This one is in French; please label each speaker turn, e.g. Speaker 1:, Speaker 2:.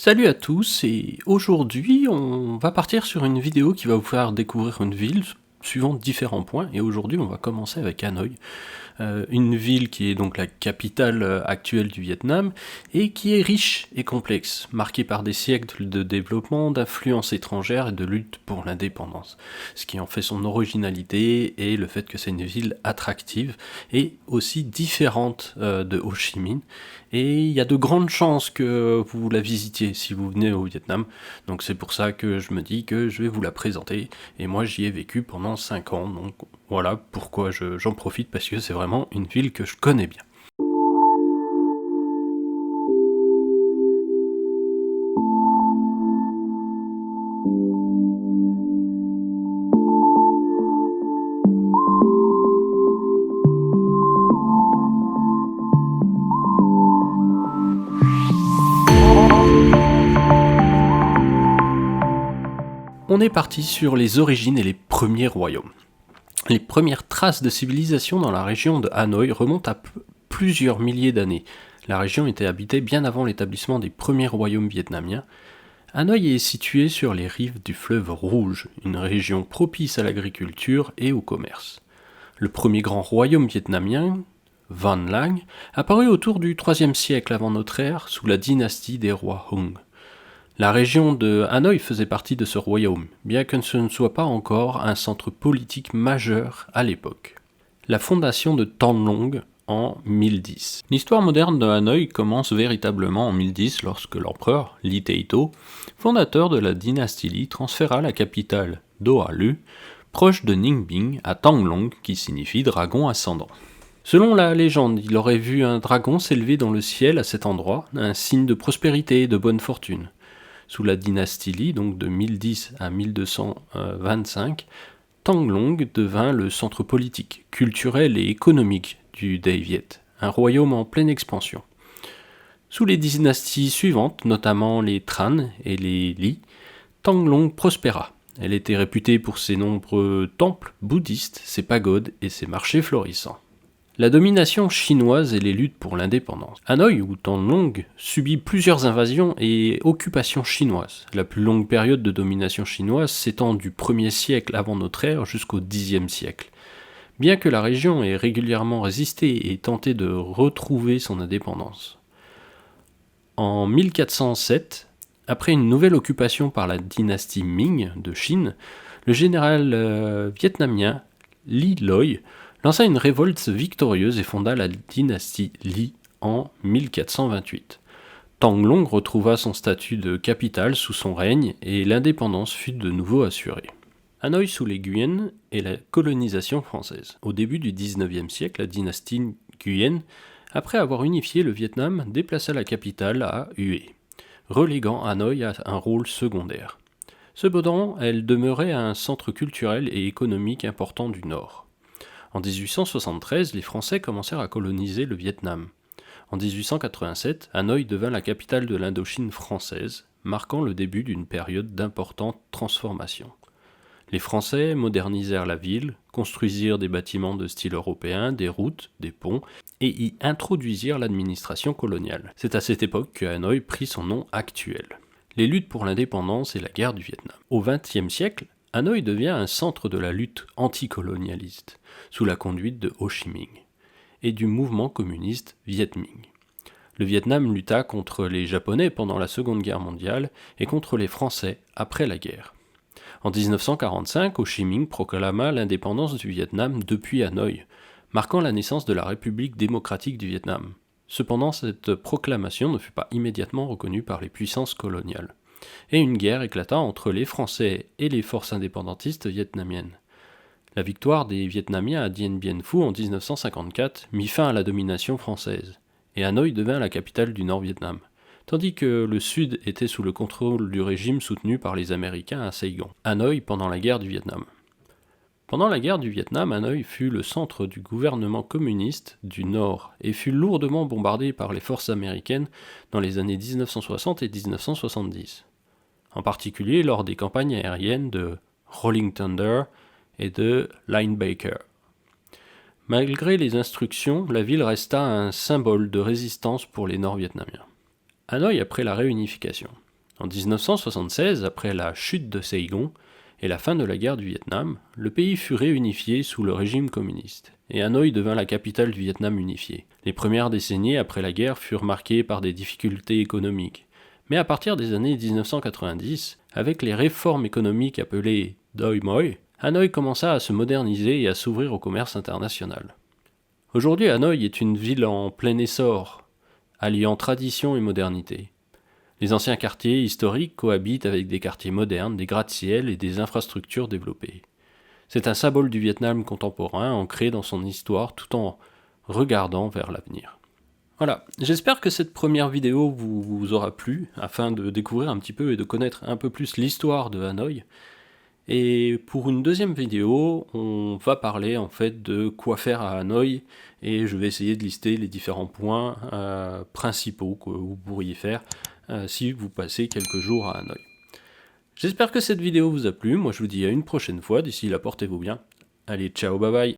Speaker 1: Salut à tous, et aujourd'hui on va partir sur une vidéo qui va vous faire découvrir une ville suivant différents points, et aujourd'hui on va commencer avec Hanoï, une ville qui est donc la capitale actuelle du Vietnam, et qui est riche et complexe, marquée par des siècles de développement, d'influences étrangères et de lutte pour l'indépendance. Ce qui en fait son originalité et le fait que c'est une ville attractive et aussi différente de Ho Chi Minh. Et il y a de grandes chances que vous la visitiez si vous venez au Vietnam. Donc c'est pour ça que je me dis que je vais vous la présenter. Et moi j'y ai vécu pendant 5 ans. Donc voilà pourquoi j'en profite, parce que c'est vraiment une ville que je connais bien. On est parti sur les origines et les premiers royaumes. Les premières traces de civilisation dans la région de Hanoï remontent à plusieurs milliers d'années. La région était habitée bien avant l'établissement des premiers royaumes vietnamiens. Hanoï est située sur les rives du fleuve Rouge, une région propice à l'agriculture et au commerce. Le premier grand royaume vietnamien, Van Lang, apparut autour du IIIe siècle avant notre ère sous la dynastie des rois Hung. La région de Hanoï faisait partie de ce royaume, bien que ce ne soit pas encore un centre politique majeur à l'époque. La fondation de Tan Long en 1010. L'histoire moderne de Hanoï commence véritablement en 1010 lorsque l'empereur Li Taito, fondateur de la dynastie Li, transféra la capitale Doa Lu, proche de Ninh à Tan Long, qui signifie dragon ascendant. Selon la légende, il aurait vu un dragon s'élever dans le ciel à cet endroit, un signe de prospérité et de bonne fortune. Sous la dynastie Li, donc de 1010 à 1225, Tan Long devint le centre politique, culturel et économique du Dai Viet, un royaume en pleine expansion. Sous les dynasties suivantes, notamment les Tran et les Li, Tan Long prospéra. Elle était réputée pour ses nombreux temples bouddhistes, ses pagodes et ses marchés florissants. La domination chinoise et les luttes pour l'indépendance. Hanoï, ou Tan Long, subit plusieurs invasions et occupations chinoises. La plus longue période de domination chinoise s'étend du 1er siècle avant notre ère jusqu'au Xe siècle. Bien que la région ait régulièrement résisté et tenté de retrouver son indépendance. En 1407, après une nouvelle occupation par la dynastie Ming de Chine, le général vietnamien Li Loi lança une révolte victorieuse et fonda la dynastie Li en 1428. Tan Long retrouva son statut de capitale sous son règne et l'indépendance fut de nouveau assurée. Hanoï sous les Nguyen et la colonisation française. Au début du XIXe siècle, la dynastie Nguyen, après avoir unifié le Vietnam, déplaça la capitale à Hue, reléguant Hanoï à un rôle secondaire. Cependant, elle demeurait un centre culturel et économique important du Nord. En 1873, les Français commencèrent à coloniser le Vietnam. En 1887, Hanoï devint la capitale de l'Indochine française, marquant le début d'une période d'importantes transformations. Les Français modernisèrent la ville, construisirent des bâtiments de style européen, des routes, des ponts, et y introduisirent l'administration coloniale. C'est à cette époque que Hanoï prit son nom actuel. Les luttes pour l'indépendance et la guerre du Vietnam. Au XXe siècle, Hanoï devient un centre de la lutte anticolonialiste, sous la conduite de Ho Chi Minh, et du mouvement communiste Viet Minh. Le Vietnam lutta contre les Japonais pendant la Seconde Guerre mondiale et contre les Français après la guerre. En 1945, Ho Chi Minh proclama l'indépendance du Vietnam depuis Hanoï, marquant la naissance de la République démocratique du Vietnam. Cependant, cette proclamation ne fut pas immédiatement reconnue par les puissances coloniales, et une guerre éclata entre les Français et les forces indépendantistes vietnamiennes. La victoire des Vietnamiens à Dien Bien Phu en 1954 mit fin à la domination française, et Hanoï devint la capitale du Nord-Vietnam, tandis que le Sud était sous le contrôle du régime soutenu par les Américains à Saigon. Hanoï pendant la guerre du Vietnam. Pendant la guerre du Vietnam, Hanoï fut le centre du gouvernement communiste du Nord et fut lourdement bombardé par les forces américaines dans les années 1960 et 1970, en particulier lors des campagnes aériennes de Rolling Thunder et de Linebacker. Malgré les instructions, la ville resta un symbole de résistance pour les Nord-Vietnamiens. Hanoï après la réunification. En 1976, après la chute de Saigon et la fin de la guerre du Vietnam, le pays fut réunifié sous le régime communiste, et Hanoï devint la capitale du Vietnam unifié. Les premières décennies après la guerre furent marquées par des difficultés économiques, mais à partir des années 1990, avec les réformes économiques appelées Doi Moi, Hanoï commença à se moderniser et à s'ouvrir au commerce international. Aujourd'hui, Hanoï est une ville en plein essor, alliant tradition et modernité. Les anciens quartiers historiques cohabitent avec des quartiers modernes, des gratte-ciel et des infrastructures développées. C'est un symbole du Vietnam contemporain ancré dans son histoire tout en regardant vers l'avenir. Voilà, j'espère que cette première vidéo vous aura plu, afin de découvrir un petit peu et de connaître un peu plus l'histoire de Hanoï. Et pour une deuxième vidéo, on va parler en fait de quoi faire à Hanoï, et je vais essayer de lister les différents points principaux que vous pourriez faire si vous passez quelques jours à Hanoï. J'espère que cette vidéo vous a plu, moi je vous dis à une prochaine fois, d'ici là portez-vous bien. Allez, ciao, bye bye.